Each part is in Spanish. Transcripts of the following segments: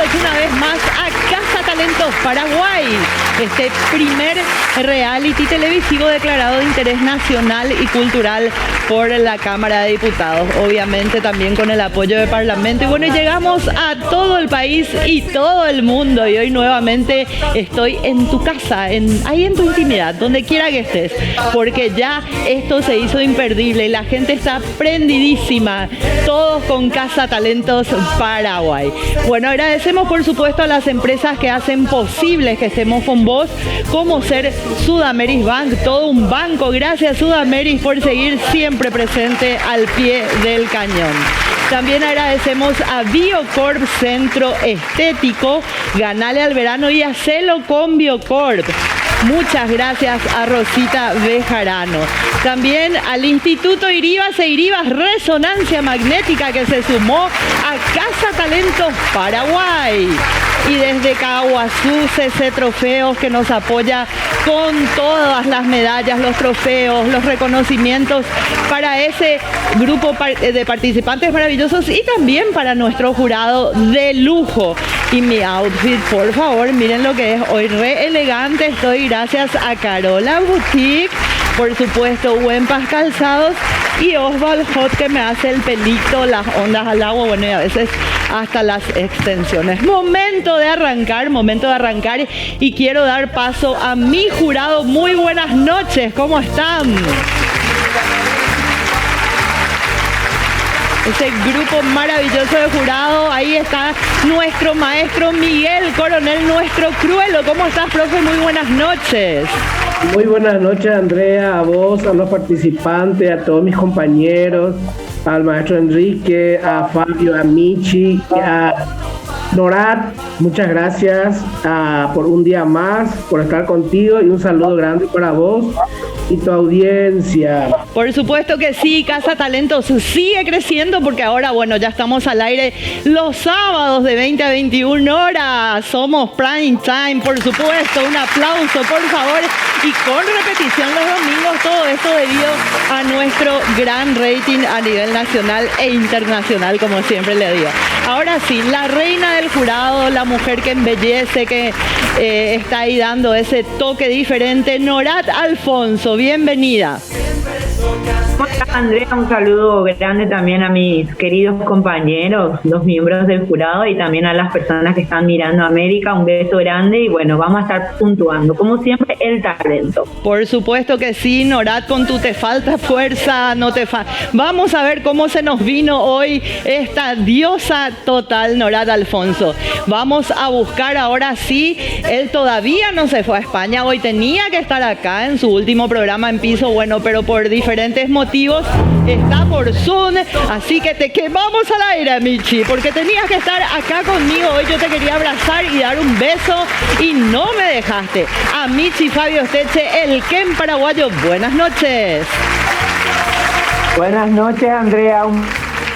bienvenidos una vez más a Casa Talentos Paraguay, este primer reality televisivo declarado de interés nacional y cultural por la Cámara de Diputados, obviamente también con el apoyo del Parlamento. Y bueno, llegamos a todo el país y todo el mundo, y hoy nuevamente estoy en tu casa, ahí en tu intimidad, donde quiera que estés, porque ya esto se hizo imperdible y la gente está prendidísima, todos con Casa Talentos Paraguay. Bueno, agradecemos por supuesto a las empresas que hacen posible que estemos con vos, como ser Sudameris Bank, todo un banco. Gracias Sudameris por seguir siempre presente al pie del cañón. También agradecemos a Biocorp Centro Estético, ganale al verano y hacelo con Biocorp. Muchas gracias a Rosita Bejarano. También al Instituto Iribas e Iribas Resonancia Magnética, que se sumó a Casa Talentos Paraguay. Y desde Caguazú, CC Trofeos, que nos apoya con todas las medallas, los trofeos, los reconocimientos para ese grupo de participantes maravillosos y también para nuestro jurado de lujo. Y mi outfit, por favor, miren lo que es hoy, re elegante estoy, gracias a Carola Boutique, por supuesto, Huempas Calzados y Oswald Hot, que me hace el pelito, las ondas al agua, bueno, y a veces hasta las extensiones. Momento de arrancar y quiero dar paso a mi jurado. Muy buenas noches, ¿cómo están? Ese grupo maravilloso de jurado, ahí está nuestro maestro Miguel Coronel, nuestro Cruelo. ¿Cómo estás, profe? Muy buenas noches. Muy buenas noches, Andrea, a vos, a los participantes, a todos mis compañeros, al maestro Enrique, a Fabio, a Michi, a Norat. Muchas gracias por un día más, por estar contigo, y un saludo grande para vos y tu audiencia. Por supuesto que sí, Casa Talentos sigue creciendo, porque ahora, bueno, ya estamos al aire los sábados de 20 a 21 horas. Somos prime time, por supuesto. Un aplauso, por favor. Y con repetición los domingos, todo esto debido a nuestro gran rating a nivel nacional e internacional, como siempre le digo. Ahora sí, la reina del jurado, la mujer que embellece, que está ahí dando ese toque diferente, Norat Alfonso, bienvenida. Hola Andrea, un saludo grande también a mis queridos compañeros, los miembros del jurado, y también a las personas que están mirando América. Un beso grande y bueno, vamos a estar puntuando, como siempre, el talento. Por supuesto que sí, Norat, con tu te falta fuerza, no te falta. Vamos a ver cómo se nos vino hoy esta diosa total, Norat Alfonso. Vamos a buscar ahora sí, él todavía no se fue a España, hoy tenía que estar acá en su último programa en piso, bueno, pero por diferentes motivos está por Zoom, así que te quemamos al aire, Michi, porque tenías que estar acá conmigo hoy. Yo te quería abrazar y dar un beso y no me dejaste. A Michi Fabio Esteche, el Ken paraguayo, buenas noches. Buenas noches, Andrea, un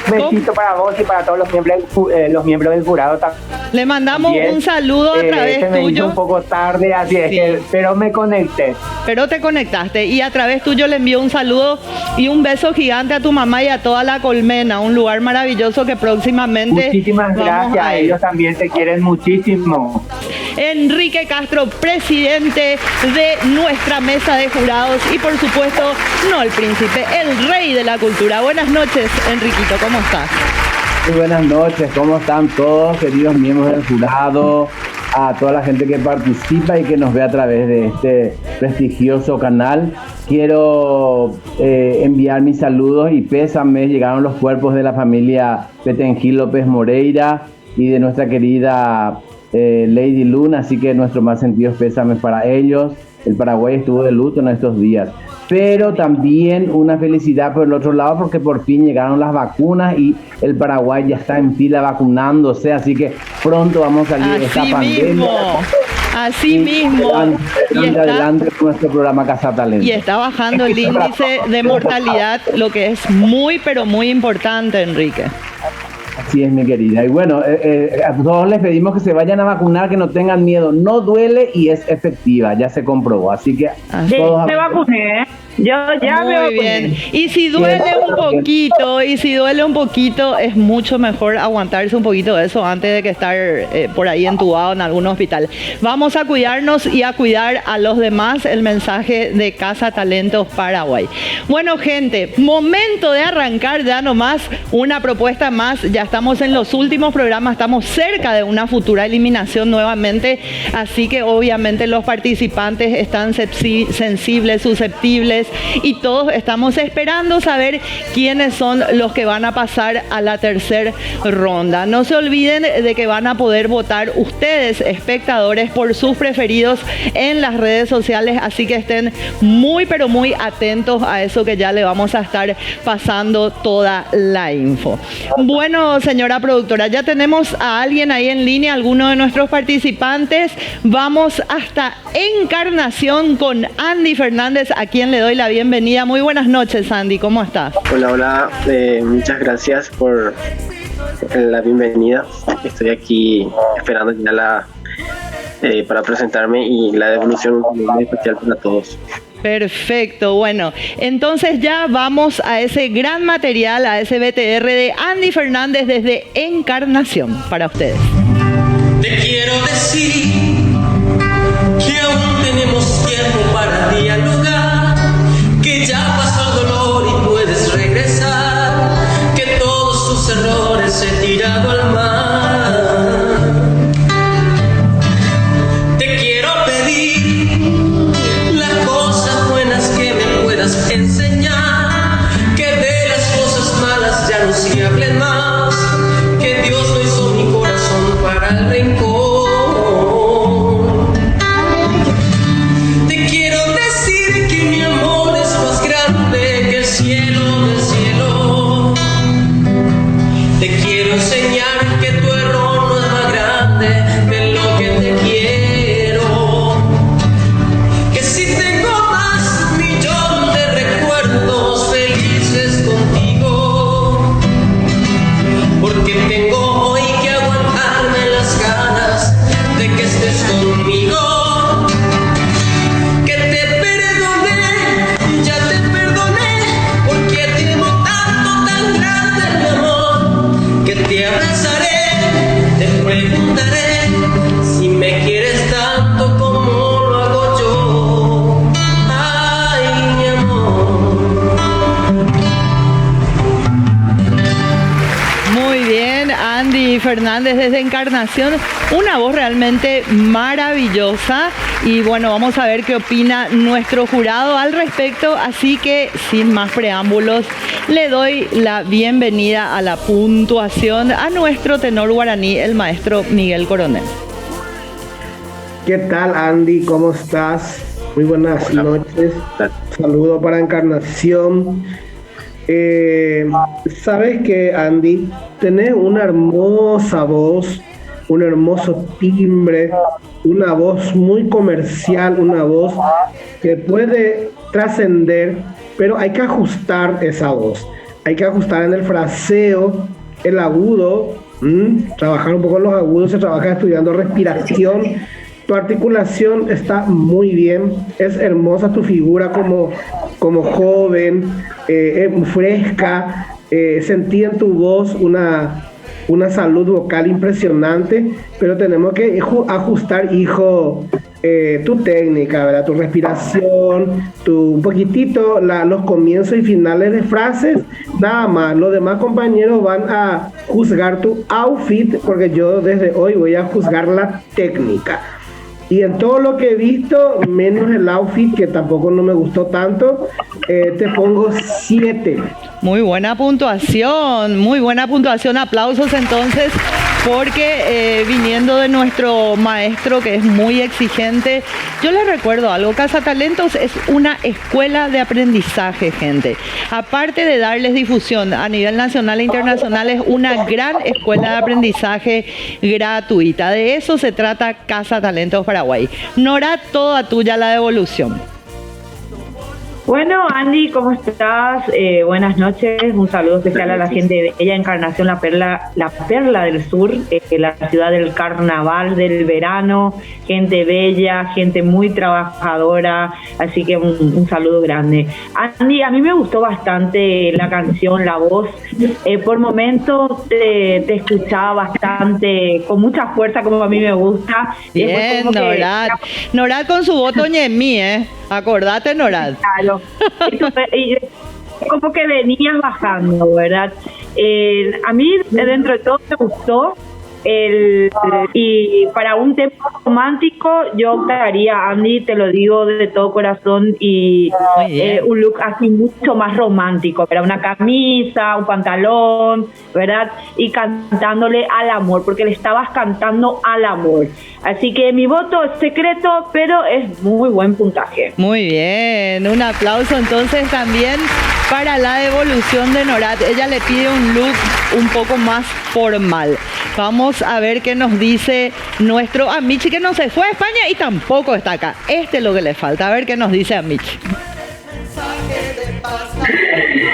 besito para vos y para todos los miembros del jurado también. Le mandamos un saludo a través se me tuyo. hizo un poco tarde, así sí. es que, pero me conecté. Pero te conectaste y a través tuyo le envío un saludo y un beso gigante a tu mamá y a toda la Colmena, un lugar maravilloso que próximamente... Muchísimas gracias, a ellos también te quieren muchísimo. Enrique Castro, presidente de nuestra mesa de jurados y por supuesto, no el príncipe, el rey de la cultura. Buenas noches, Enriquito, ¿cómo estás? Muy buenas noches, ¿cómo están todos, queridos miembros del jurado? A toda la gente que participa y que nos ve a través de este prestigioso canal. Quiero enviar mis saludos y pésames. Llegaron los cuerpos de la familia Petengil López Moreira y de nuestra querida Lady Luna, así que nuestros más sentidos pésames para ellos. El Paraguay estuvo de luto en estos días. Pero también una felicidad por el otro lado, porque por fin llegaron las vacunas y el Paraguay ya está en fila vacunándose, así que pronto vamos a salir de esta pandemia. Así mismo. Adelante con nuestro programa Casa Talento. Y está bajando el índice de mortalidad, lo que es muy, pero muy importante, Enrique. Así es, mi querida. Y bueno, a todos les pedimos que se vayan a vacunar, que no tengan miedo. No duele y es efectiva, ya se comprobó. Así que todos... Me vacuné. Yo ya me Muy bien. Y si duele un poquito, es mucho mejor aguantarse un poquito de eso antes de que estar por ahí entubado en algún hospital. Vamos a cuidarnos y a cuidar a los demás. El mensaje de Casa Talentos Paraguay. Bueno, gente, momento de arrancar ya nomás una propuesta más. Ya estamos en los últimos programas, estamos cerca de una futura eliminación nuevamente, así que obviamente los participantes están sensibles, susceptibles, y todos estamos esperando saber quiénes son los que van a pasar a la tercera ronda. No se olviden de que van a poder votar ustedes, espectadores, por sus preferidos en las redes sociales, así que estén muy pero muy atentos a eso, que ya le vamos a estar pasando toda la info. Bueno, señora productora, ya tenemos a alguien ahí en línea, alguno de nuestros participantes. Vamos hasta Encarnación con Andy Fernández, a quien le doy la bienvenida. Muy buenas noches, Andy, ¿cómo estás? Hola, hola, muchas gracias por la bienvenida. Estoy aquí esperando ya para presentarme, y la devolución muy especial para todos. Perfecto, bueno, entonces ya vamos a ese gran material, a ese BTR de Andy Fernández desde Encarnación para ustedes. Te quiero decir que aún tenemos tiempo para dialogar, que ya pasó el dolor y puedes regresar, que todos tus errores he tirado al mar. Te quiero pedir las cosas buenas que me puedas enseñar, que de las cosas malas ya no se hable más, que Dios no hizo mi corazón para el rencor. Te quiero decir que mi amor es más grande que el cielo del cielo. Te quiero enseñar que tu error no es más grande de lo que te quiero. Que si tengo más millón de recuerdos felices contigo, porque tengo hoy que aguantarme las ganas de que estés conmigo. Que te perdoné, ya te perdoné, porque te amo tanto, tan grande el amor, que te abrazaré, te preguntaré si me quieres tanto como lo hago yo. Ay, mi amor. Muy bien, Andy Fernández desde Encarnación, una voz realmente maravillosa, y bueno, vamos a ver qué opina nuestro jurado al respecto, así que sin más preámbulos le doy la bienvenida a la puntuación a nuestro tenor guaraní, el maestro Miguel Coronel. ¿Qué tal, Andy? ¿Cómo estás? Muy buenas noches. Saludo para Encarnación. Sabes que, Andy, tenés una hermosa voz, un hermoso timbre, una voz muy comercial, una voz que puede trascender, pero hay que ajustar esa voz. Hay que ajustar en el fraseo, el agudo, trabajar un poco en los agudos, se trabaja estudiando respiración. Tu articulación está muy bien, es hermosa tu figura como joven, fresca, sentí en tu voz una salud vocal impresionante, pero tenemos que ajustar, hijo, tu técnica, ¿verdad? Tu respiración, un poquitito los comienzos y finales de frases, nada más. Los demás compañeros van a juzgar tu outfit, porque yo desde hoy voy a juzgar la técnica. Y en todo lo que he visto, menos el outfit, que tampoco no me gustó tanto, te pongo 7. Muy buena puntuación, muy buena puntuación. Aplausos entonces, porque viniendo de nuestro maestro, que es muy exigente, yo les recuerdo algo: Casa Talentos es una escuela de aprendizaje, gente. Aparte de darles difusión a nivel nacional e internacional, es una gran escuela de aprendizaje gratuita. De eso se trata Casa Talentos Paraguay. Nora, toda tuya la devolución. Bueno, Andy, ¿cómo estás? Buenas noches. Un saludo especial a la gente de Bella Encarnación, la perla del sur, la ciudad del carnaval, del verano. Gente bella, gente muy trabajadora. Así que un saludo grande. Andy, a mí me gustó bastante la canción, la voz. Por momentos te escuchaba bastante, con mucha fuerza, como a mí me gusta. Bien, Norad. Norad con su voto ñemí, Acordate, Norad. Claro. Y como que venías bajando, ¿verdad? A mí, dentro de todo, me gustó. Y para un tema romántico, yo optaría, Andy, te lo digo de todo corazón, y un look así mucho más romántico, ¿verdad? Una camisa, un pantalón, ¿verdad? Y cantándole al amor, porque le estabas cantando al amor. Así que mi voto es secreto, pero es muy buen puntaje. Muy bien, un aplauso entonces también para la devolución de Norad. Ella le pide un look un poco más formal. Vamos a ver qué nos dice nuestro Amici, que no se fue a España y tampoco está acá. Este es lo que le falta. A ver qué nos dice Amici.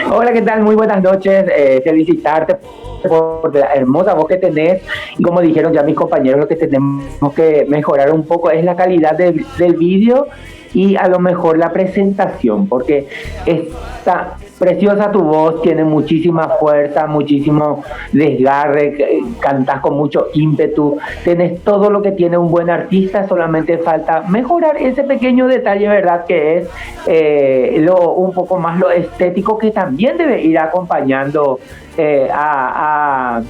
Hola, ¿qué tal? Muy buenas noches. Felicitarte por la hermosa voz que tenés. Y como dijeron ya mis compañeros, lo que tenemos que mejorar un poco es la calidad del vídeo y a lo mejor la presentación, porque está preciosa tu voz, tiene muchísima fuerza, muchísimo desgarre, cantas con mucho ímpetu, tenés todo lo que tiene un buen artista, solamente falta mejorar ese pequeño detalle, ¿verdad? Que es un poco más lo estético, que también debe ir acompañando a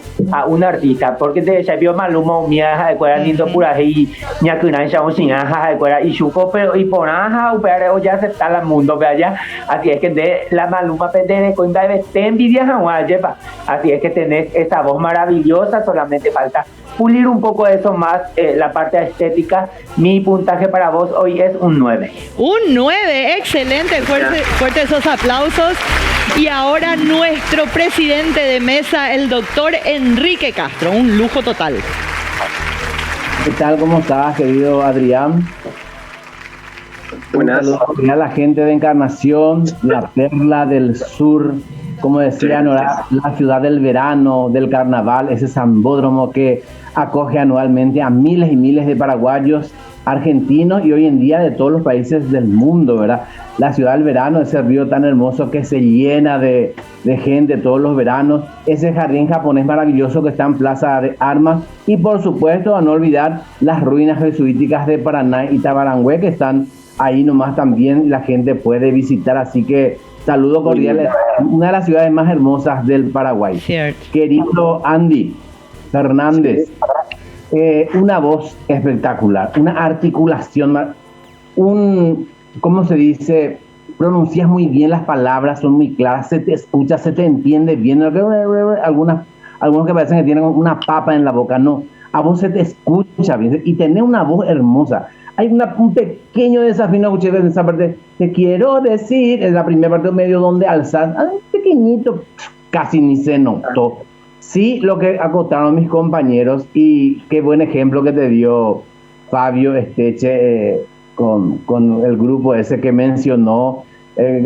un artista, porque de se vio Maluma umia de cuera lindo pura y ñakunan shaosinha de cuera y chuco pero y ponaja upere ya se está el mundo vaya, así es que de la Maluma pende con de envidia lleva, así es que tenés esa voz maravillosa, solamente falta pulir un poco eso más, la parte estética. Mi puntaje para vos hoy es un 9. Un 9, excelente, fuerte esos aplausos. Y ahora nuestro presidente de mesa, el doctor Enrique Castro, un lujo total. ¿Qué tal? ¿Cómo estás, querido Adrián? Buenas. Un saludo a la gente de Encarnación, la perla del sur, como decía Nora, la ciudad del verano, del carnaval, ese sambódromo que acoge anualmente a miles y miles de paraguayos, argentinos y hoy en día de todos los países del mundo, ¿verdad? La ciudad del verano, ese río tan hermoso que se llena de gente todos los veranos, ese jardín japonés maravilloso que está en Plaza de Armas y por supuesto a no olvidar las ruinas jesuíticas de Paraná y Tabarangüe que están ahí nomás también, la gente puede visitar, así que saludo cordial, una de las ciudades más hermosas del Paraguay. Cierto. Querido Andy Fernández, una voz espectacular, una articulación, ¿cómo se dice? Pronuncias muy bien las palabras, son muy claras, se te escucha, se te entiende bien. Algunos que parecen que tienen una papa en la boca, no, a vos se te escucha bien y tenés una voz hermosa. Hay un pequeño desafío, escuché en esa parte, te quiero decir, en la primera parte medio donde alzas, un pequeñito, casi ni se notó. Sí, lo que acotaron mis compañeros, y qué buen ejemplo que te dio Fabio Esteche con el grupo ese que mencionó.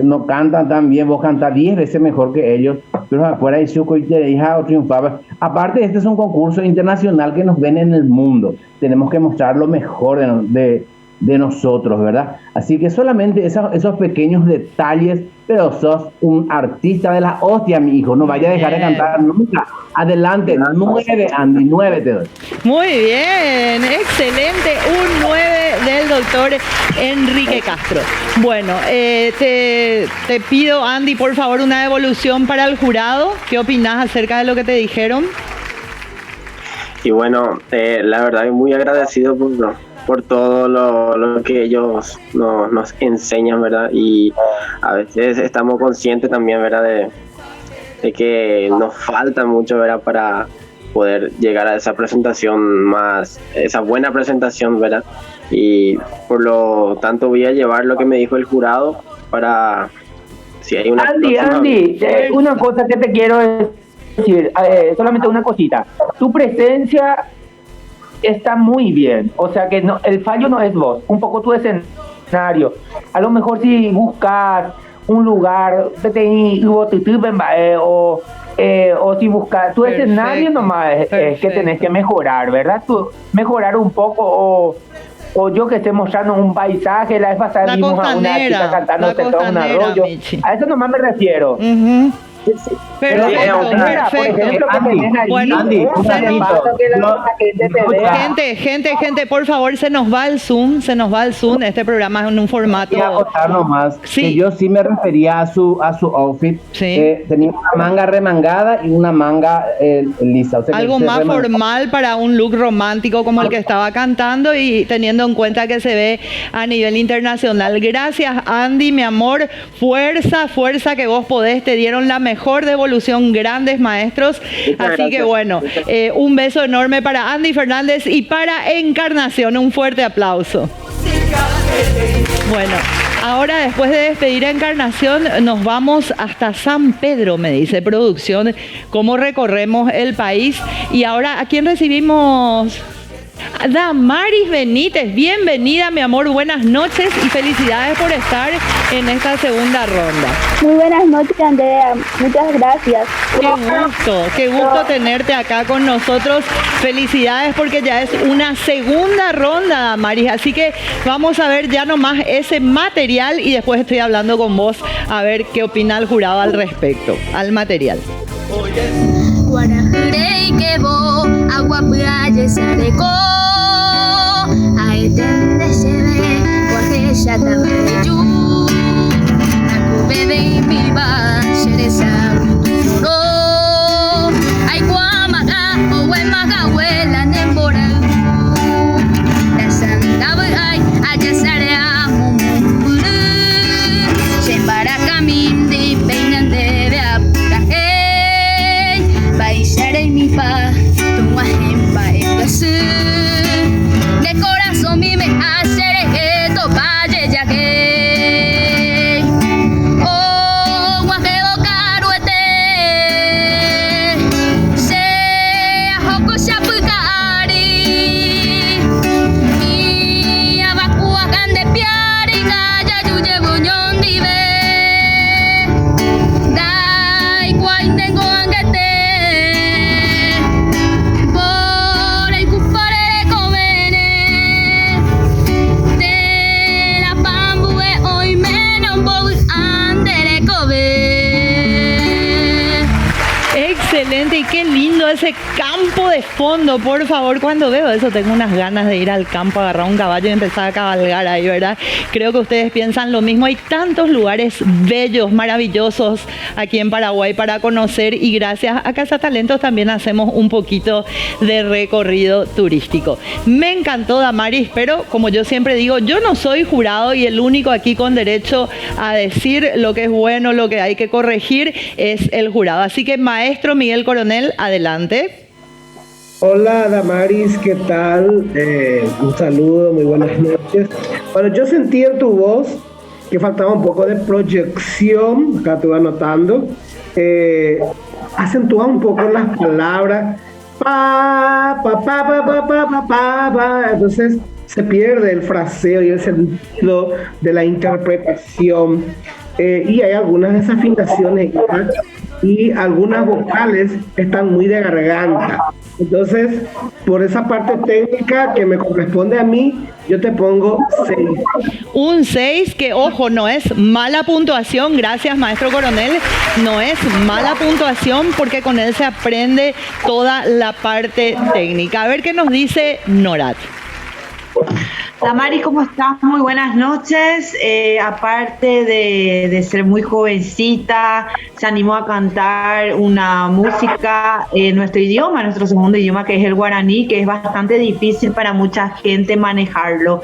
No cantan tan bien, vos cantás 10 veces mejor que ellos, pero afuera de Chuco y te hija o triunfaba. Aparte, este es un concurso internacional que nos ven en el mundo. Tenemos que mostrar lo mejor de nosotros, ¿verdad? Así que solamente esos pequeños detalles, pero sos un artista de la hostia, mi hijo. No vaya a dejar de cantar nunca. Adelante, 9, Andy, 9 te doy. Muy bien, excelente, un 9 del doctor Enrique Castro. Bueno, te pido, Andy, por favor, una devolución para el jurado. ¿Qué opinás acerca de lo que te dijeron? Y bueno, la verdad, muy agradecido por todo lo que ellos nos enseñan, ¿verdad? Y a veces estamos conscientes también, ¿verdad? De que nos falta mucho, ¿verdad? Para poder llegar a esa presentación esa buena presentación, ¿verdad? Y por lo tanto voy a llevar lo que me dijo el jurado para si hay una Andy, una cosa que te quiero decir, solamente una cosita. Tu presencia está muy bien, o sea que no, el fallo no es vos, un poco tu escenario. A lo mejor si buscas un lugar, o si buscas tu escenario nomás es que tenés que mejorar, ¿verdad? Tú, mejorar un poco o yo que esté mostrando un paisaje, la vez pasada vimos a una chica cantando todo un arroyo, a eso nomás me refiero. Perfecto. Por ejemplo, Bueno, Andy, gente, por favor, se nos va el Zoom. Este programa es en un formato. Quería acotar nomás que yo sí me refería a su outfit. Sí. Tenía una manga remangada y una manga lisa. O sea, algo más formal para un look romántico como el que estaba cantando y teniendo en cuenta que se ve a nivel internacional. Gracias, Andy, mi amor. Fuerza que vos podés. Te dieron la mejor devolución, grandes maestros. Así que bueno, un beso enorme para Andy Fernández y para Encarnación. Un fuerte aplauso. Bueno, ahora después de despedir a Encarnación nos vamos hasta San Pedro, me dice producción, cómo recorremos el país. Y ahora, ¿a quién recibimos? Damaris Benítez, bienvenida mi amor, buenas noches y felicidades por estar en esta segunda ronda. Muy buenas noches, Andrea, muchas gracias. Qué gusto tenerte acá con nosotros. Felicidades porque ya es una segunda ronda, Damaris, así que vamos a ver ya nomás ese material y después estoy hablando con vos a ver qué opina el jurado al respecto, al material. De corazón mi me hace esto valle ya que oh guajeo caruete se hoko shapukari y abakua gande piari gaya yuye buñón dive dai kwai tengo angete Excelente y qué lindo ese campo de fondo, por favor, cuando veo eso tengo unas ganas de ir al campo, agarrar un caballo y empezar a cabalgar ahí, ¿verdad? Creo que ustedes piensan lo mismo, hay tantos lugares bellos, maravillosos aquí en Paraguay para conocer y gracias a Casa Talentos también hacemos un poquito de recorrido turístico. Me encantó, Damaris, pero como yo siempre digo, yo no soy jurado y el único aquí con derecho a decir lo que es bueno, lo que hay que corregir es el jurado. Así que maestro Miguel Coronel, adelante. Hola Damaris, ¿qué tal? Un saludo, muy buenas noches. Bueno, yo sentí en tu voz que faltaba un poco de proyección, acá estuve anotando, acentuaba un poco las palabras, entonces se pierde el fraseo y el sentido de la interpretación, y hay algunas desafinaciones y algunas vocales están muy de garganta. Entonces, por esa parte técnica que me corresponde a mí, yo te pongo 6. Un 6 que, ojo, no es mala puntuación, gracias maestro Coronel, no es mala puntuación porque con él se aprende toda la parte técnica. A ver qué nos dice Norat. Damaris, ¿cómo estás? Muy buenas noches. Aparte de ser muy jovencita, se animó a cantar una música en nuestro idioma, nuestro segundo idioma, que es el guaraní, que es bastante difícil para mucha gente manejarlo.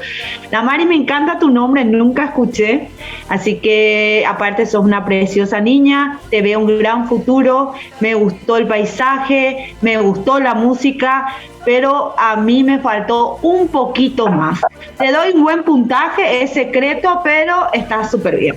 Damaris, me encanta tu nombre, nunca escuché, así que aparte sos una preciosa niña, te veo un gran futuro, me gustó el paisaje, me gustó la música, pero a mí me faltó un poquito más. Te doy un buen puntaje, es secreto, pero está súper bien.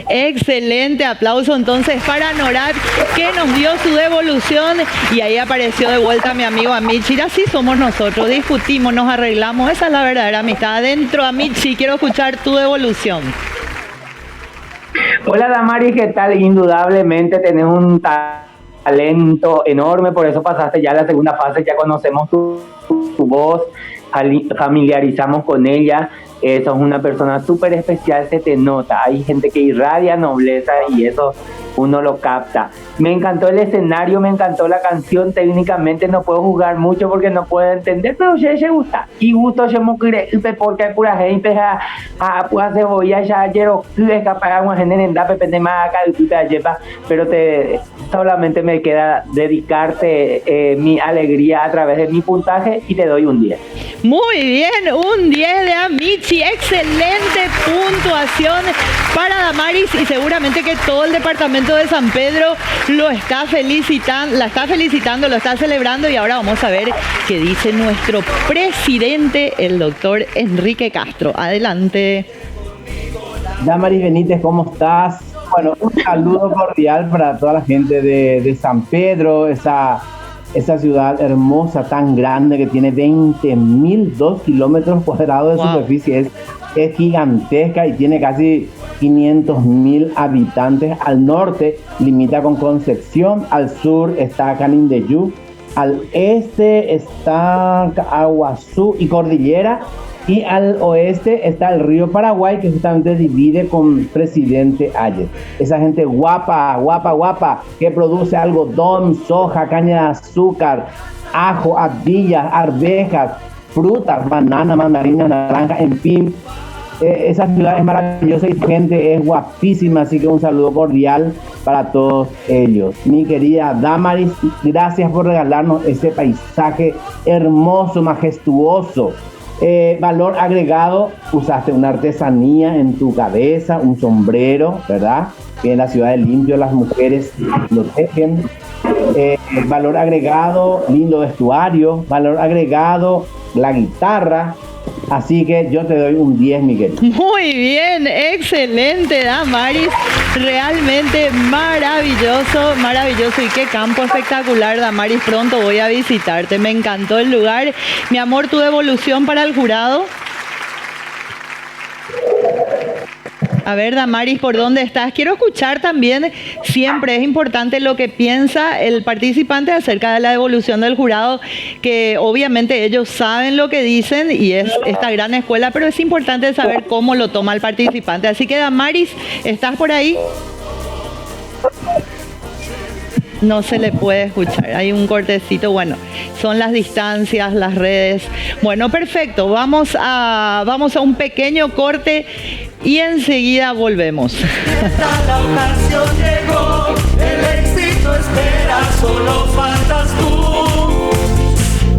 Excelente, aplauso entonces para Norat, que nos dio su devolución y ahí apareció de vuelta mi amigo Amichi. Así somos nosotros, discutimos, nos arreglamos, esa es la verdadera amistad. Adentro, Amichi, quiero escuchar tu devolución. Hola Damaris, ¿qué tal? Indudablemente tenés un talento enorme, por eso pasaste ya a la segunda fase, ya conocemos tu voz, familiarizamos con ella. Sos una persona súper especial, se te nota. Hay gente que irradia nobleza y eso uno lo capta. Me encantó el escenario, me encantó la canción. Técnicamente no puedo jugar mucho porque no puedo entender, pero ya gusta. Y gusto se me quiere porque hay pura gente a pura cebolla ya ayer escapar una gente en da pepe más acá pero solamente me queda dedicarte mi alegría a través de mi puntaje y te doy un 10. Muy bien, un 10 de Amici, excelente puntuación para Damaris y seguramente que todo el departamento de San Pedro lo está felicitando, lo está celebrando y ahora vamos a ver qué dice nuestro presidente, el doctor Enrique Castro. Adelante. Damaris Benítez, ¿cómo estás? Bueno, un saludo cordial para toda la gente de San Pedro, esa ciudad hermosa, tan grande, que tiene 20.002 kilómetros cuadrados de superficie. Es gigantesca y tiene casi 500.000 habitantes. Al norte limita con Concepción, al sur está Canindeyú, al este está Aguazú y Cordillera, y al oeste está el río Paraguay, que justamente divide con Presidente Ayes. Esa gente guapa, que produce algodón, soja, caña de azúcar, ajo, avillas, arvejas, frutas, banana, mandarina, naranja, en fin. Esa ciudad es maravillosa y su gente es guapísima, así que un saludo cordial para todos ellos. Mi querida Damaris, gracias por regalarnos ese paisaje hermoso, majestuoso. Valor agregado, usaste una artesanía en tu cabeza, un sombrero, ¿verdad? Que en la ciudad de Limpio las mujeres lo tejen. Valor agregado, lindo vestuario. Valor agregado, la guitarra. Así que yo te doy un 10, Miguel. Muy bien, excelente, Damaris. Realmente maravilloso. Y qué campo espectacular, Damaris. Pronto voy a visitarte. Me encantó el lugar. Mi amor, tu devolución para el jurado. A ver, Damaris, ¿por dónde estás? Quiero escuchar también, siempre es importante lo que piensa el participante acerca de la devolución del jurado, que obviamente ellos saben lo que dicen y es esta gran escuela, pero es importante saber cómo lo toma el participante. Así que, Damaris, ¿estás por ahí? No se le puede escuchar, hay un cortecito. Bueno, son las distancias, las redes. Bueno, perfecto, vamos a un pequeño corte y enseguida volvemos. La ocasión llegó, el éxito espera, solo faltas tú.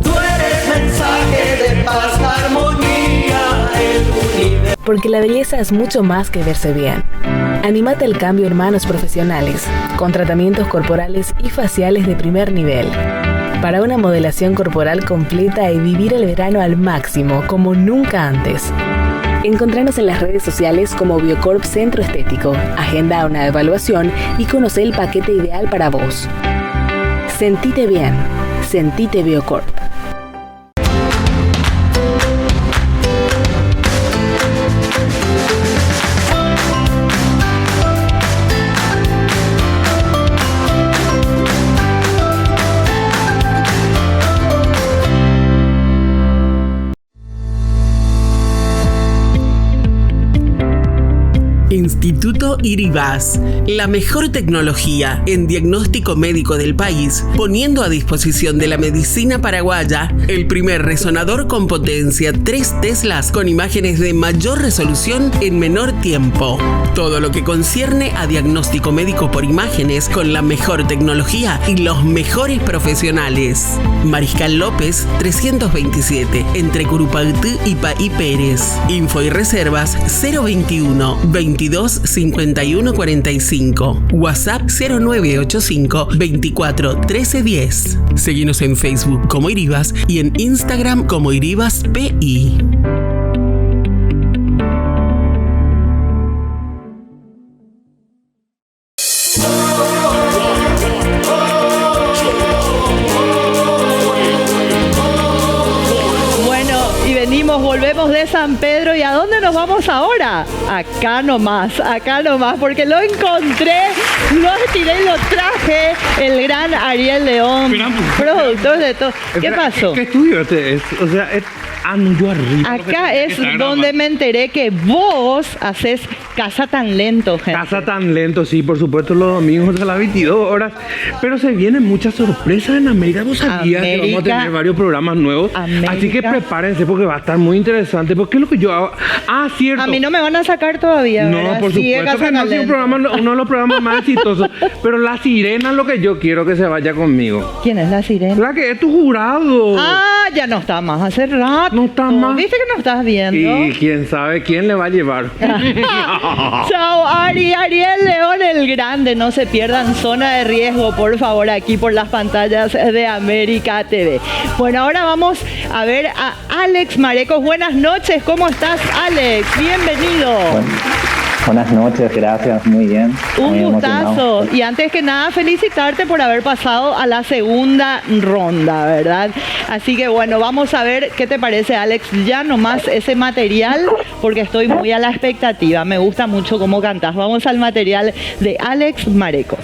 Tú eres mensaje de paz, armonía, el universo. Porque la belleza es mucho más que verse bien. Anímate al cambio en manos profesionales, con tratamientos corporales y faciales de primer nivel. Para una modelación corporal completa y vivir el verano al máximo, como nunca antes. Encontranos en las redes sociales como Biocorp Centro Estético. Agenda una evaluación y conoce el paquete ideal para vos. Sentite bien. Sentite Biocorp. Instituto Iribás, la mejor tecnología en diagnóstico médico del país, poniendo a disposición de la medicina paraguaya el primer resonador con potencia 3 Teslas con imágenes de mayor resolución en menor tiempo. Todo lo que concierne a diagnóstico médico por imágenes con la mejor tecnología y los mejores profesionales. Mariscal López 327, entre Curupaytí y Paí Pérez. Info y reservas 021 22 51 45. WhatsApp 0985 24 13 10. Seguinos en Facebook como Iribás y en Instagram como Iribás PI. nos volvemos de San Pedro. ¿Y a dónde nos vamos ahora? Acá nomás, porque lo encontré, lo estiré y lo traje. El gran Ariel León, productor de todo. ¿Qué pasó? ¿Qué estudio este es? O sea, yo arriba. Acá es donde me enteré que vos haces Casa Tan Lento, gente. Casa Tan Lento, sí, por supuesto, los domingos a las 22 horas. Pero se vienen muchas sorpresas en América. Vos sabías que vamos a tener varios programas nuevos. Así que prepárense porque va a estar muy interesante. Porque es lo que yo hago. Ah, cierto. A mí no me van a sacar todavía. No, ¿verdad? por Sigue supuesto Casa que no ha Tan sido Lento. uno de los programas más exitosos. Pero La Sirena es lo que yo quiero que se vaya conmigo. ¿Quién es La Sirena? La que es tu jurado. Ah, ya no está más. Hace rato. No está más. ¿Viste que no estás viendo? Y quién sabe quién le va a llevar. Chao, Ariel León el Grande. No se pierdan Zona de Riesgo, por favor, aquí por las pantallas de América TV. Bueno, ahora vamos a ver a Alex Marecos. Buenas noches, ¿cómo estás, Alex? Bienvenido. Buenas noches, gracias, muy bien. Muy Un emocionado. gustazo. Y antes que nada, felicitarte por haber pasado a la segunda ronda, ¿verdad? Así que bueno, vamos a ver qué te parece, Alex, ya nomás ese material, porque estoy muy a la expectativa. Me gusta mucho cómo cantas. Vamos al material de Alex Marecos.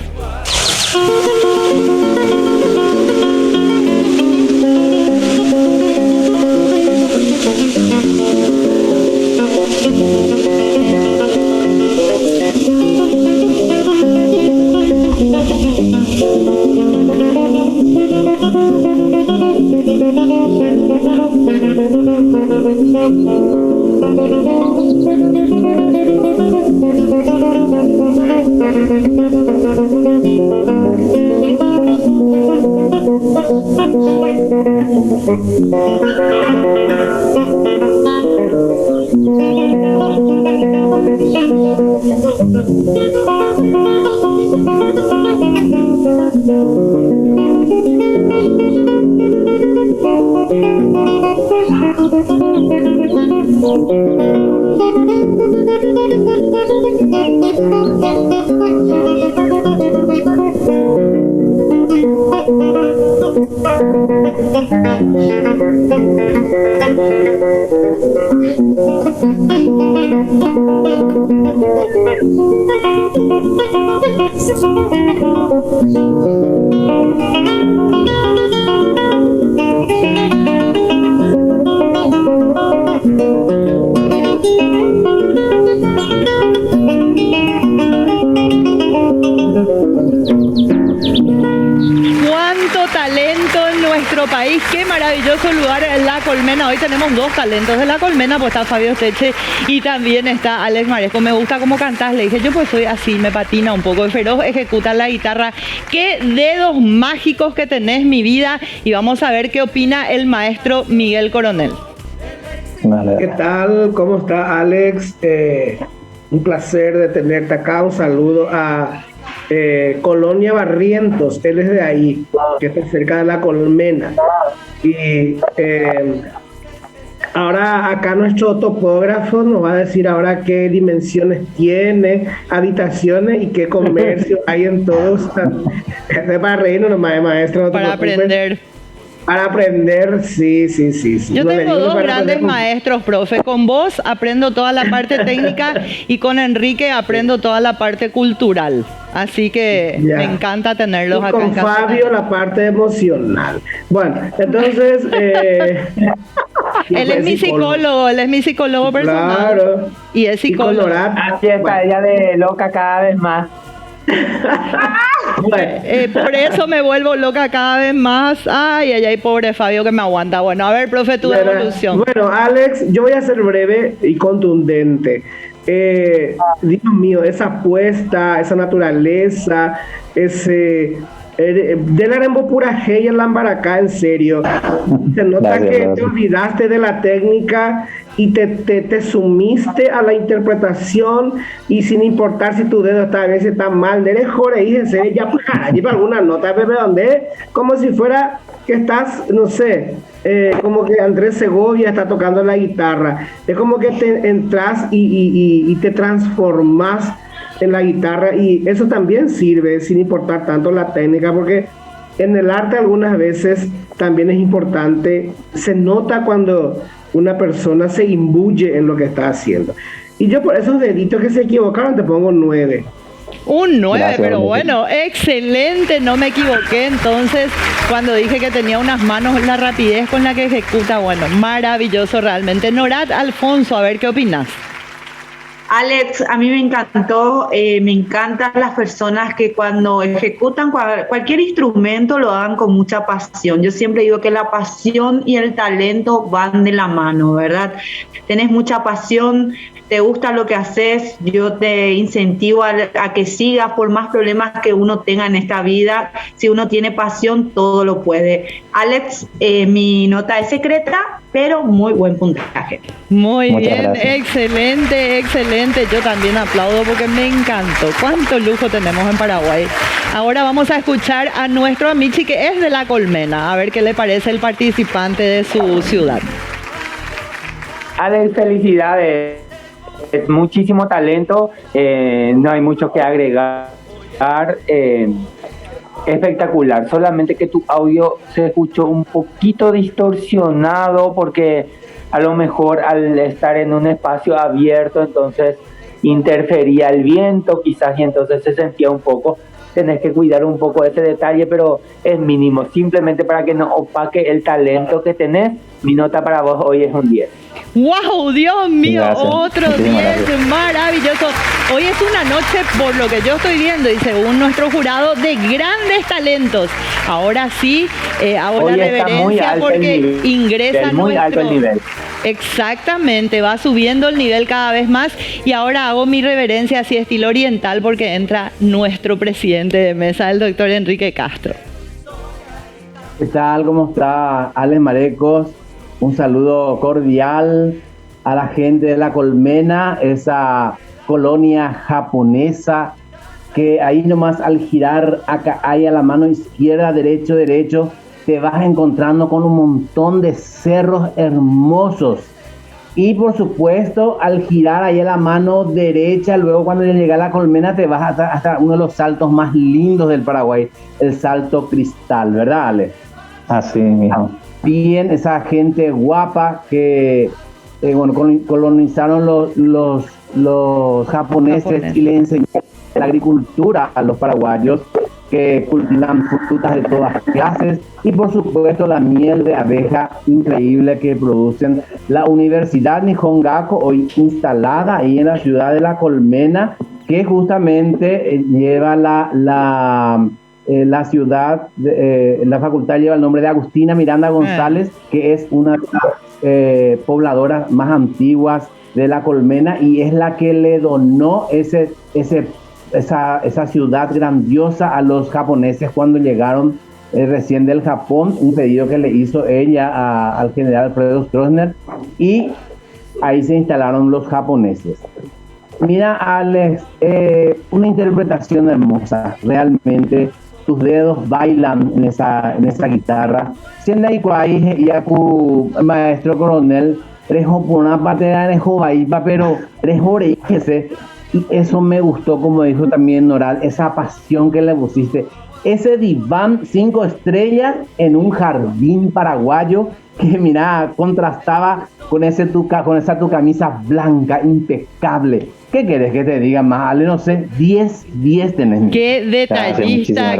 Cuánto talento en nuestro país, qué maravilloso lugar La Colmena. Hoy tenemos dos talentos de La Colmena, pues está Fabio Teche y también está Alex Marecos. Me gusta cómo cantás, le dije, yo pues soy así, me patina un poco, feroz, ejecuta la guitarra. Qué dedos mágicos que tenés, mi vida, y vamos a ver qué opina el maestro Miguel Coronel. ¿Qué tal? ¿Cómo está, Alex? Un placer de tenerte acá. Un saludo a Colonia Barrientos, él es de ahí, que está cerca de La Colmena. Y ahora acá nuestro topógrafo nos va a decir ahora qué dimensiones tiene, habitaciones y qué comercio hay en todos. Es para reírnos nomás, maestro. Para aprender. Para aprender, sí. Yo No le tengo digo dos para grandes aprender. maestros, profe. Con vos aprendo toda la parte técnica y con Enrique aprendo toda la parte cultural. Así que Ya. me encanta tenerlos Y acá con en casa. Fabio la parte emocional. Bueno, entonces... Él es mi psicólogo personal. Claro. Y es psicólogo. Así está ella de loca cada vez más. Por eso me vuelvo loca cada vez más. Ay, pobre Fabio que me aguanta. Bueno, a ver, profe, tu devolución. Bueno, Alex, yo voy a ser breve y contundente. Dios mío, esa apuesta, esa naturaleza, ese... de la rembo pura G y el Lambaracá, en serio. Se nota que te olvidaste de la técnica y te sumiste a la interpretación, y sin importar si tu dedo está bien, si está mal, eres joreí, en serio, ya lleva alguna nota, bebé, donde como si fuera que estás, no sé, como que Andrés Segovia está tocando la guitarra. Es como que te entras y te transformas en la guitarra, y eso también sirve sin importar tanto la técnica, porque en el arte algunas veces también es importante, se nota cuando una persona se imbuye en lo que está haciendo. Y yo por esos deditos que se equivocaron te pongo 9. Un 9, Gracias, pero Valentín. bueno, excelente, no me equivoqué entonces cuando dije que tenía unas manos, la rapidez con la que ejecuta, bueno, maravilloso realmente. Norat Alfonso, a ver qué opinas. Alex, a mí me encantó, me encantan las personas que cuando ejecutan cualquier instrumento lo hagan con mucha pasión. Yo siempre digo que la pasión y el talento van de la mano, ¿verdad? Tenés mucha pasión, te gusta lo que haces, yo te incentivo a que sigas por más problemas que uno tenga en esta vida. Si uno tiene pasión, todo lo puede. Alex, mi nota es secreta, pero muy buen puntaje. Muy Muchas bien, gracias. excelente, excelente. Yo también aplaudo porque me encantó. Cuánto lujo tenemos en Paraguay. Ahora vamos a escuchar a nuestro Amichi, que es de La Colmena, a ver qué le parece el participante de su ciudad. Alex, felicidades. Es muchísimo talento, no hay mucho que agregar. Espectacular, solamente que tu audio se escuchó un poquito distorsionado porque a lo mejor al estar en un espacio abierto entonces interfería el viento quizás y entonces se sentía un poco. Tenés que cuidar un poco ese detalle, pero es mínimo, simplemente para que no opaque el talento que tenés. Mi nota para vos hoy es un 10. ¡Wow! Dios mío, Gracias. otro Muchísimas 10, gracias. maravilloso. Hoy es una noche, por lo que yo estoy viendo y según nuestro jurado, de grandes talentos. Ahora sí, hago Hoy la está muy reverencia alto el porque nivel, ingresa muy alto el nivel. Exactamente, va subiendo el nivel cada vez más y ahora hago mi reverencia así estilo oriental porque entra nuestro presidente de mesa, el doctor Enrique Castro. ¿Qué tal? ¿Cómo está Alex Marecos? Un saludo cordial a la gente de La Colmena, esa colonia japonesa que ahí nomás al girar acá hay a la mano izquierda, derecho, te vas encontrando con un montón de cerros hermosos. Y por supuesto, al girar ahí a la mano derecha, luego cuando llegas a La Colmena te vas hasta uno de los saltos más lindos del Paraguay, el Salto Cristal, ¿verdad, Ale? Así mismo. Bien, esa gente guapa que colonizaron los japoneses y le enseñaron la agricultura a los paraguayos, que cultivan frutas de todas clases y por supuesto la miel de abeja increíble que producen. La Universidad Nihon Gakko, hoy instalada ahí en la ciudad de La Colmena, que justamente lleva la ciudad, la facultad lleva el nombre de Agustina Miranda González, que es una de las pobladoras más antiguas de La Colmena y es la que le donó esa ciudad grandiosa a los japoneses cuando llegaron recién del Japón, un pedido que le hizo ella al general Alfredo Stroessner y ahí se instalaron los japoneses. Mira, Alex, una interpretación hermosa, realmente tus dedos bailan en esa guitarra. Siendo ahí Yaku, maestro coronel, rejo por una patera de jovaipa, pero rejo reíjese. Y eso me gustó, como dijo también Noral, esa pasión que le pusiste. Ese diván 5 estrellas en un jardín paraguayo que, mira, contrastaba con esa tu camisa blanca, impecable. ¿Qué querés que te diga más, Ale? No sé, 10 tenés. Qué detallista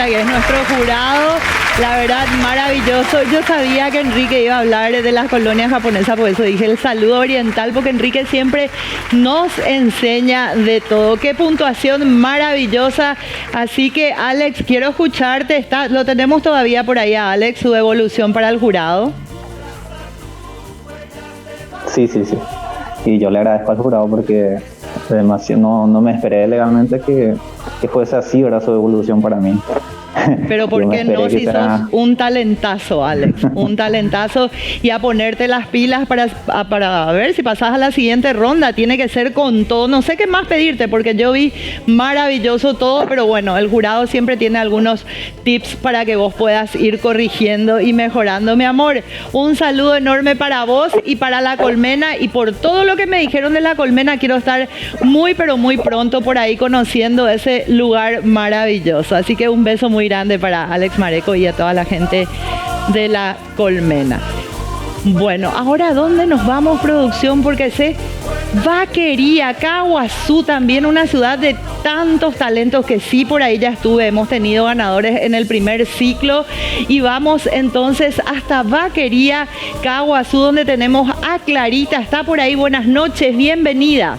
que es nuestro jurado. La verdad, maravilloso. Yo sabía que Enrique iba a hablar de las colonias japonesas, por eso dije el saludo oriental, porque Enrique siempre nos enseña de todo. Qué puntuación maravillosa. Así que, Alex, quiero escucharte. Lo tenemos todavía por ahí a Alex, su evolución para el jurado. Sí. Y yo le agradezco al jurado porque demasiado, no me esperé legalmente que fuese así, ¿verdad? Su evolución para mí. Pero ¿por qué no? Si sos un talentazo, Alex, un talentazo, y a ponerte las pilas para ver si pasás a la siguiente ronda. Tiene que ser con todo. No sé qué más pedirte porque yo vi maravilloso todo, pero bueno, el jurado siempre tiene algunos tips para que vos puedas ir corrigiendo y mejorando. Mi amor, un saludo enorme para vos y para La Colmena, y por todo lo que me dijeron de La Colmena, quiero estar muy pero muy pronto por ahí conociendo ese lugar maravilloso. Así que un beso muy grande para Alex Mareco y a toda la gente de La Colmena. Bueno, ahora ¿dónde nos vamos, producción? Porque sé Vaquería, Caguazú, también una ciudad de tantos talentos que sí, por ahí ya estuve, hemos tenido ganadores en el primer ciclo y vamos entonces hasta Vaquería, Caguazú, donde tenemos a Clarita, está por ahí, buenas noches, bienvenida.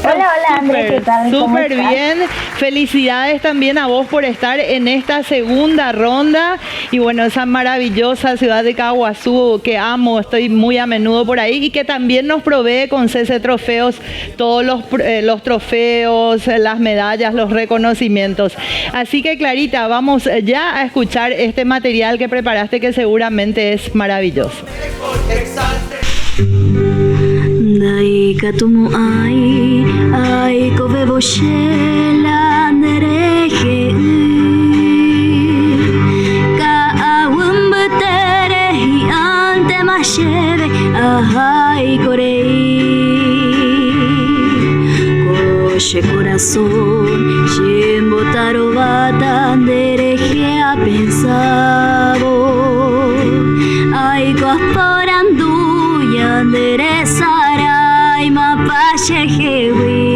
Hola, Andrés, ¿qué tal? Súper bien, felicidades también a vos por estar en esta segunda ronda y bueno, esa maravillosa ciudad de Caguazú que amo, estoy muy a menudo por ahí y que también nos provee con CC Trofeos todos los trofeos, las medallas, los reconocimientos. Así que Clarita, vamos ya a escuchar este material que preparaste que seguramente es maravilloso. Dai katumu ai kovebo shela nereje ka awum betere hi ante masheve ai korei koshe corazón shembo tarobata nereje a pensavo ai kosporandu yanderesara Mapachejewi,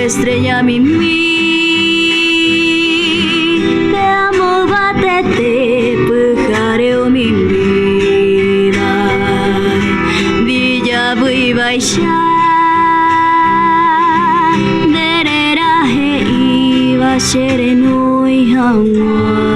estrella mi te amo batete, pujareo mi vida, Villa Buibaisha, dereraje iba shereno y hamwa.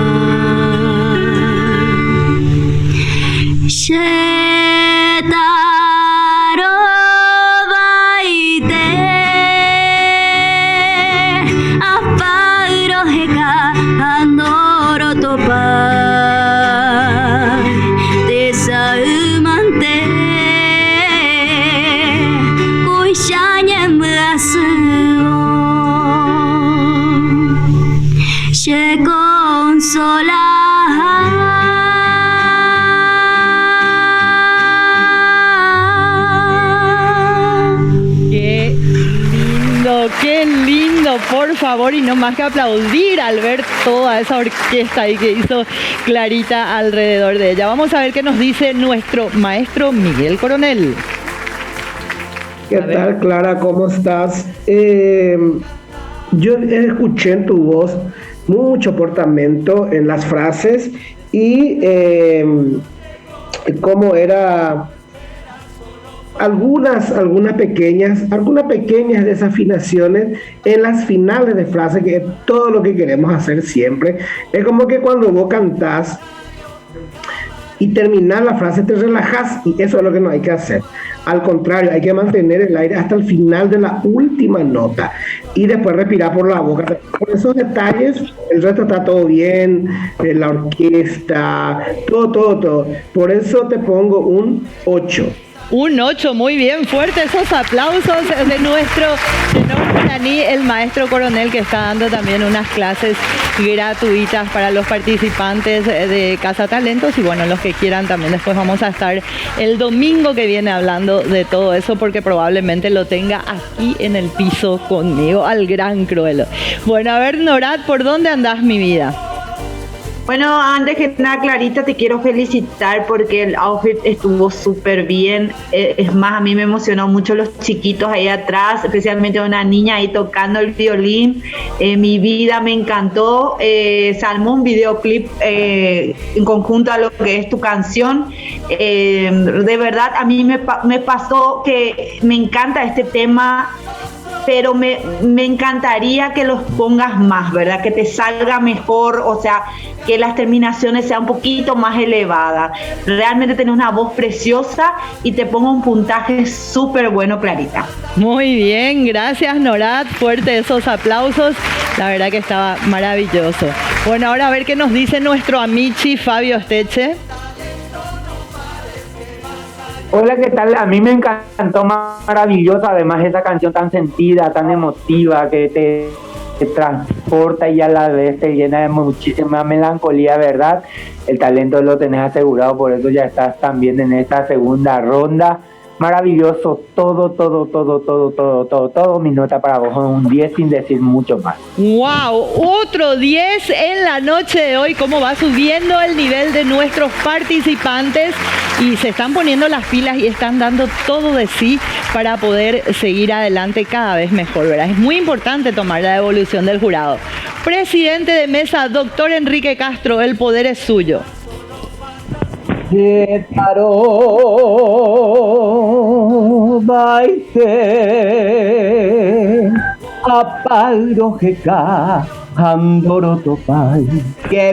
Qué lindo, por favor, y no más que aplaudir al ver toda esa orquesta ahí que hizo Clarita alrededor de ella. Vamos a ver qué nos dice nuestro maestro Miguel Coronel. ¿Qué tal, Clara? ¿Cómo estás? Yo escuché en tu voz mucho portamento en las frases y cómo era algunas pequeñas desafinaciones en las finales de frase, que es todo lo que queremos hacer siempre. Es como que cuando vos cantás y terminás la frase te relajás, y eso es lo que no hay que hacer. Al contrario, hay que mantener el aire hasta el final de la última nota y después respirar por la boca. Por esos detalles, el resto está todo bien, la orquesta, todo. Por eso te pongo un 8. Un 8, muy bien, fuerte esos aplausos de nuestro tenor guaraní, el maestro Coronel, que está dando también unas clases gratuitas para los participantes de Casa Talentos y bueno, los que quieran también después vamos a estar el domingo que viene hablando de todo eso porque probablemente lo tenga aquí en el piso conmigo, al gran Cruelo. Bueno, a ver, Norat, ¿por dónde andás, mi vida? Bueno, antes que nada, Clarita, te quiero felicitar porque el outfit estuvo súper bien. Es más, a mí me emocionó mucho los chiquitos ahí atrás, especialmente una niña ahí tocando el violín. Mi vida me encantó. Se armó un videoclip en conjunto a lo que es tu canción. De verdad, a mí me pasó que me encanta este tema, pero me encantaría que los pongas más, ¿verdad? Que te salga mejor, o sea, que las terminaciones sean un poquito más elevadas. Realmente tenés una voz preciosa y te pongo un puntaje súper bueno, Clarita. Muy bien, gracias, Norat. Fuerte esos aplausos. La verdad que estaba maravilloso. Bueno, ahora a ver qué nos dice nuestro amichi Fabio Esteche. Hola, ¿qué tal? A mí me encantó, maravillosa, además esa canción tan sentida, tan emotiva, que te transporta y a la vez te llena de muchísima melancolía, ¿verdad? El talento lo tenés asegurado, por eso ya estás también en esta segunda ronda. maravilloso, todo, mi nota para vos, un 10 sin decir mucho más. ¡Wow! Otro 10 en la noche de hoy, cómo va subiendo el nivel de nuestros participantes y se están poniendo las pilas y están dando todo de sí para poder seguir adelante cada vez mejor, ¿verdad? Es muy importante tomar la devolución del jurado. Presidente de mesa, doctor Enrique Castro, el poder es suyo. Qué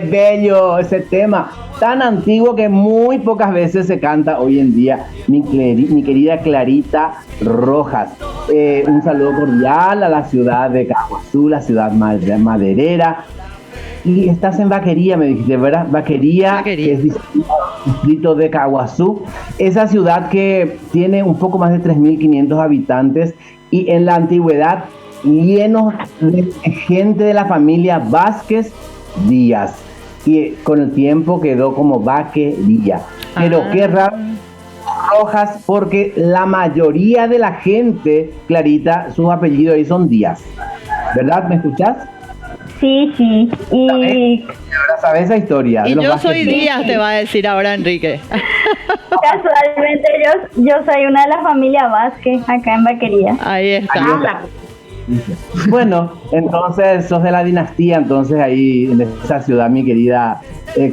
bello ese tema, tan antiguo que muy pocas veces se canta hoy en día. Mi querida Clarita Rojas, un saludo cordial a la ciudad de Caguazú, la ciudad maderera. Y estás en Vaquería, me dijiste, ¿verdad? Vaquería. Que es distrito de Caguazú, esa ciudad que tiene un poco más de 3.500 habitantes y en la antigüedad llenos de gente de la familia Vázquez Díaz, y con el tiempo quedó como Vaquería. Pero qué raro Rojas, porque la mayoría de la gente, Clarita, sus apellidos ahí son Díaz, ¿verdad? ¿Me escuchás? Sí. Y ahora sabes esa historia. Y yo soy Díaz, te va a decir ahora Enrique. Casualmente yo soy una de la familia Vázquez acá en Vaquería. Ahí está. Bueno, entonces sos de la dinastía, entonces ahí en esa ciudad, mi querida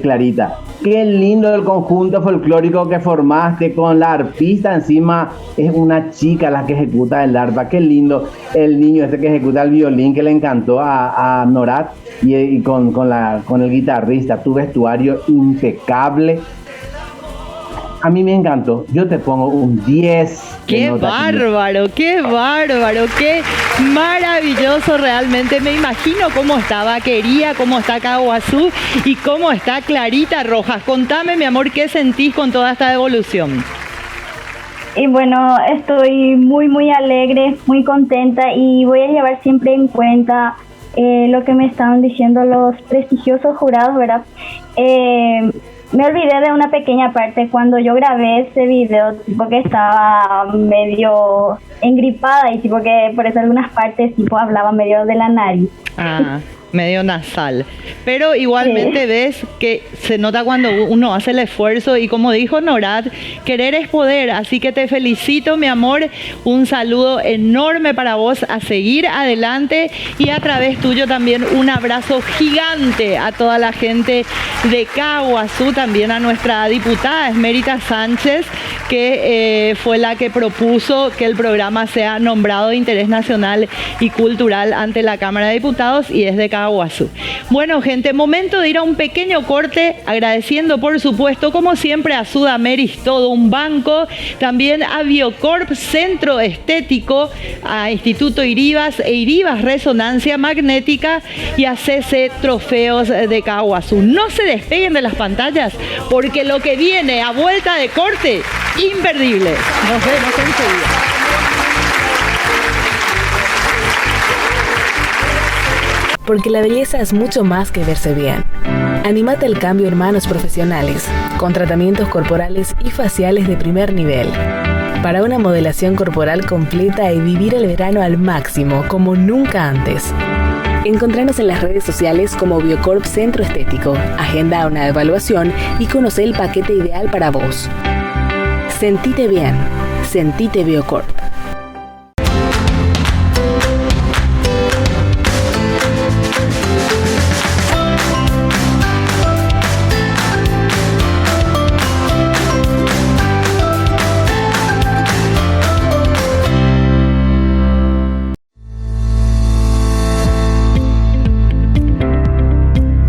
Clarita. Qué lindo el conjunto folclórico que formaste con la arpista, encima es una chica la que ejecuta el arpa. Qué lindo el niño este que ejecuta el violín, que le encantó a Norat, y con el guitarrista, tu vestuario impecable. A mí me encantó. Yo te pongo un 10. ¡Qué bárbaro! ¡Qué bárbaro! ¡Qué maravilloso! Realmente me imagino cómo está Vaquería, cómo está Caguazú y cómo está Clarita Rojas. Contame, mi amor, ¿qué sentís con toda esta devolución? Y bueno, estoy muy alegre, muy contenta y voy a llevar siempre en cuenta lo que me estaban diciendo los prestigiosos jurados, ¿verdad? Me olvidé de una pequeña parte cuando yo grabé ese video, tipo que estaba medio engripada y tipo que por eso algunas partes tipo hablaba medio de la nariz. Medio nasal, pero igualmente ves que se nota cuando uno hace el esfuerzo y como dijo Norat, querer es poder, así que te felicito, mi amor, un saludo enorme para vos, a seguir adelante y a través tuyo también un abrazo gigante a toda la gente de Caguazú, también a nuestra diputada Esmerita Sánchez, que fue la que propuso que el programa sea nombrado de interés nacional y cultural ante la Cámara de Diputados y es de Caguazú. Bueno, gente, momento de ir a un pequeño corte, agradeciendo por supuesto, como siempre, a Sudameris, todo un banco, también a Biocorp, Centro Estético, a Instituto Iribas e Iribas Resonancia Magnética y a CC Trofeos de Caguazú. No se despeguen de las pantallas porque lo que viene a vuelta de corte, imperdible. Nos vemos enseguida. Porque la belleza es mucho más que verse bien. Anímate al cambio en manos profesionales, con tratamientos corporales y faciales de primer nivel. Para una modelación corporal completa y vivir el verano al máximo, como nunca antes. Encontranos en las redes sociales como Biocorp Centro Estético. Agenda una evaluación y conoce el paquete ideal para vos. Sentite bien. Sentite Biocorp.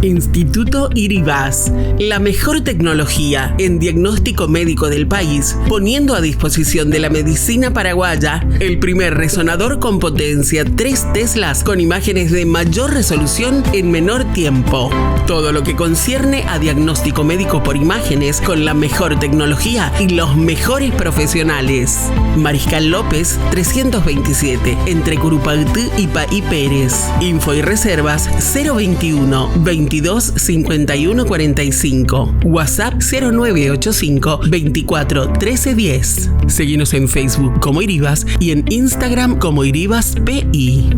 Instituto Iribas, la mejor tecnología en diagnóstico médico del país, poniendo a disposición de la medicina paraguaya el primer resonador con potencia 3 Teslas con imágenes de mayor resolución en menor tiempo. Todo lo que concierne a diagnóstico médico por imágenes con la mejor tecnología y los mejores profesionales. Mariscal López 327, entre Curupaytí y Paí Pérez. Info y reservas 021 22 5145. WhatsApp 0985 24 13 10. Seguinos en Facebook como Iribas y en Instagram como IribasPI.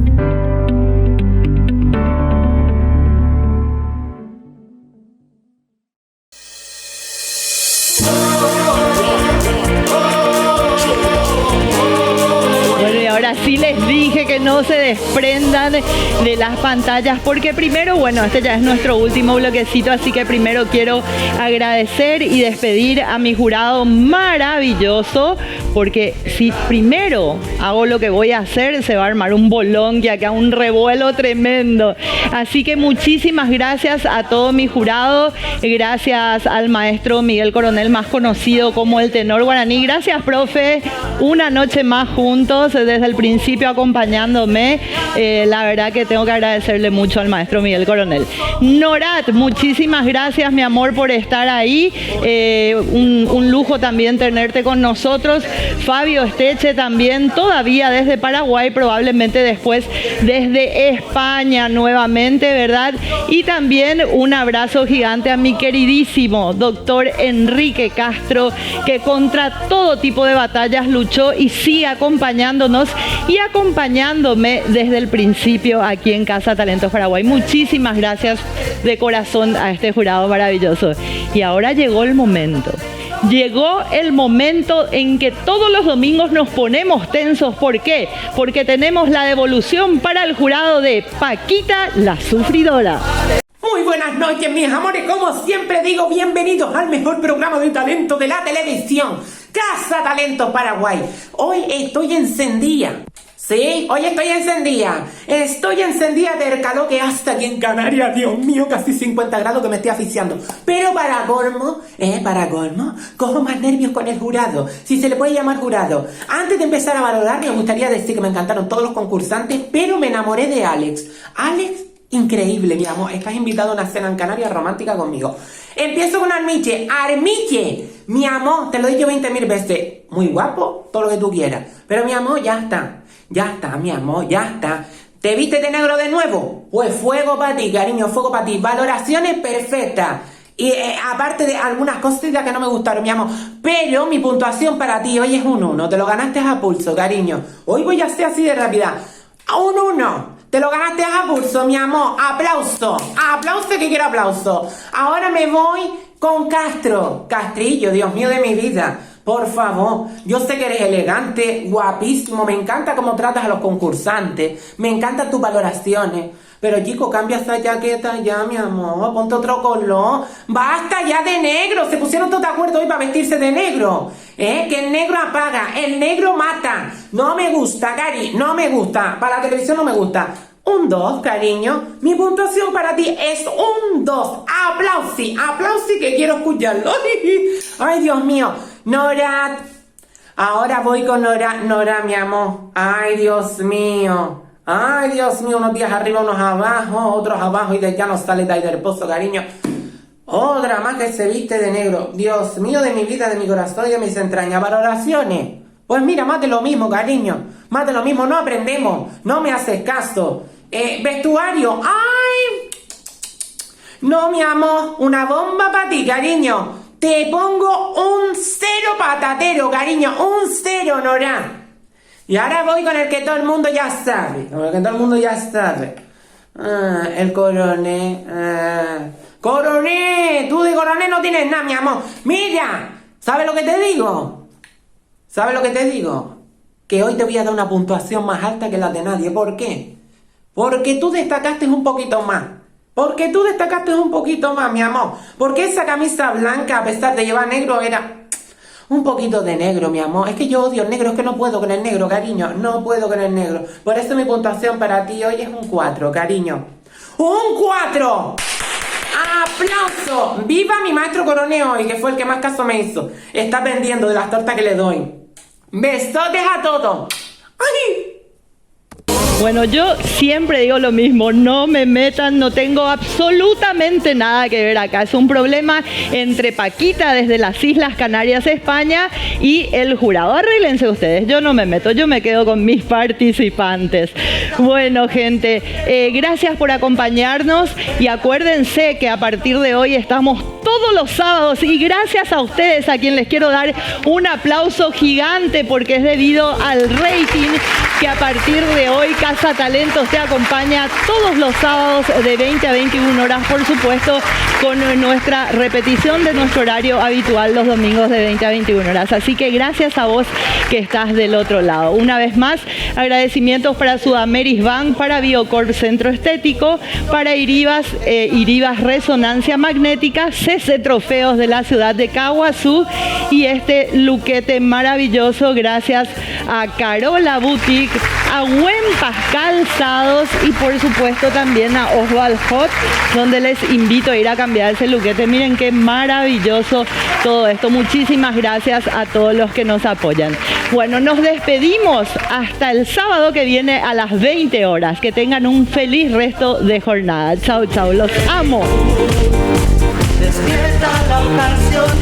Sí, les dije que no se desprendan de las pantallas porque primero, bueno, este ya es nuestro último bloquecito, así que primero quiero agradecer y despedir a mi jurado maravilloso, porque si primero hago lo que voy a hacer, se va a armar un bolón, que acá un revuelo tremendo. Así que muchísimas gracias a todo mi jurado, gracias al maestro Miguel Coronel, más conocido como el tenor guaraní. Gracias, profe, una noche más juntos, desde el principio acompañándome. La verdad que tengo que agradecerle mucho al maestro Miguel Coronel. Norat, muchísimas gracias, mi amor, por estar ahí. Un lujo también tenerte con nosotros. Fabio Esteche también, todavía desde Paraguay, probablemente después desde España nuevamente, ¿verdad? Y también un abrazo gigante a mi queridísimo doctor Enrique Castro, que contra todo tipo de batallas luchó y sigue acompañándonos y acompañándome desde el principio aquí en Casa Talentos Paraguay. Muchísimas gracias de corazón a este jurado maravilloso. Y ahora llegó el momento. Llegó el momento en que todos los domingos nos ponemos tensos. ¿Por qué? Porque tenemos la devolución para el jurado de Paquita la Sufridora. Muy buenas noches, mis amores. Como siempre digo, bienvenidos al mejor programa de talento de la televisión, Casa Talentos Paraguay. Hoy estoy encendida. Sí, hoy estoy encendida. Estoy encendida del calor que hasta aquí en Canarias. Dios mío, casi 50 grados que me estoy asfixiando. Pero para colmo, cojo más nervios con el jurado. Si se le puede llamar jurado. Antes de empezar a valorar, me gustaría decir que me encantaron todos los concursantes, pero me enamoré de Alex. Alex, increíble, mi amor. Estás invitado a una cena en Canarias romántica conmigo. Empiezo con Armiche. Armiche, mi amor, te lo he dicho 20.000 veces. Muy guapo, todo lo que tú quieras. Pero mi amor, ya está. Ya está, mi amor, ya está. ¿Te viste de negro de nuevo? Pues fuego para ti, cariño, fuego para ti. Valoraciones perfectas. Y aparte de algunas cositas que no me gustaron, mi amor. Pero mi puntuación para ti hoy es un 1. Te lo ganaste a pulso, cariño. Hoy voy a ser así de rápida. Un 1. Te lo ganaste a pulso, mi amor. Aplauso. Aplauso, que quiero aplauso. Ahora me voy con Castro. Castrillo, Dios mío de mi vida. Por favor, yo sé que eres elegante, guapísimo, me encanta cómo tratas a los concursantes, me encantan tus valoraciones, pero chico, cambia esa chaqueta ya, mi amor, ponte otro color, basta ya de negro, se pusieron todos de acuerdo hoy para vestirse de negro, que el negro apaga, el negro mata, no me gusta, Cari, no me gusta, para la televisión no me gusta. Un 2, cariño. Mi puntuación para ti es un 2. Aplausi, aplausi que quiero escucharlo. Ay, Dios mío. Norat. Ahora voy con Nora. Nora, mi amor. Ay, Dios mío. Ay, Dios mío. Unos días arriba, unos abajo, otros abajo y de ya no sale de ahí del pozo, cariño. Otra más que se viste de negro. Dios mío de mi vida, de mi corazón y de mis entrañas. Valoraciones. Pues mira, más de lo mismo, cariño. Más de lo mismo, no aprendemos. No me haces caso. Vestuario. ¡Ay! No, mi amor. Una bomba para ti, cariño. Te pongo un 0 patatero, cariño. Un 0, Nora. Y ahora voy con el que todo el mundo ya sabe. Con el que todo el mundo ya sabe. El coronel. Coronel. Tú de coronel no tienes nada, mi amor. Mira. ¿Sabes lo que te digo? ¿Sabes lo que te digo? Que hoy te voy a dar una puntuación más alta que la de nadie. ¿Por qué? Porque tú destacaste un poquito más. Porque tú destacaste un poquito más, mi amor. Porque esa camisa blanca, a pesar de llevar negro, era un poquito de negro, mi amor. Es que yo odio el negro, es que no puedo con el negro, cariño. No puedo con el negro. Por eso mi puntuación para ti hoy es un 4, cariño. ¡Un 4! ¡Aplauso! ¡Viva mi maestro coronel hoy, que fue el que más caso me hizo! Está vendiendo de las tortas que le doy. ¡Besotes a todos! ¡Ay! Bueno, yo siempre digo lo mismo, no me metan, no tengo absolutamente nada que ver acá. Es un problema entre Paquita desde las Islas Canarias, España, y el jurado. Arréglense ustedes, yo no me meto, yo me quedo con mis participantes. Bueno, gente, gracias por acompañarnos y acuérdense que a partir de hoy estamos todos los sábados y gracias a ustedes a quien les quiero dar un aplauso gigante porque es debido al rating que a partir de hoy Casa Talentos te acompaña todos los sábados de 20 a 21 horas, por supuesto, con nuestra repetición de nuestro horario habitual los domingos de 20 a 21 horas. Así que gracias a vos que estás del otro lado. Una vez más, agradecimientos para Sudameris Bank, para Biocorp Centro Estético, para Iribas Resonancia Magnética, CC Trofeos de la ciudad de Caguazú y este luquete maravilloso gracias a Carola Boutique, a Huempas Calzados y por supuesto también a Oswald Hot, donde les invito a ir a cambiar ese luquete. Miren qué maravilloso todo esto. Muchísimas gracias a todos los que nos apoyan. Bueno, nos despedimos hasta el sábado que viene a las 20 horas. Que tengan un feliz resto de jornada. Chau, chau, los amo. Despierta la ocasión.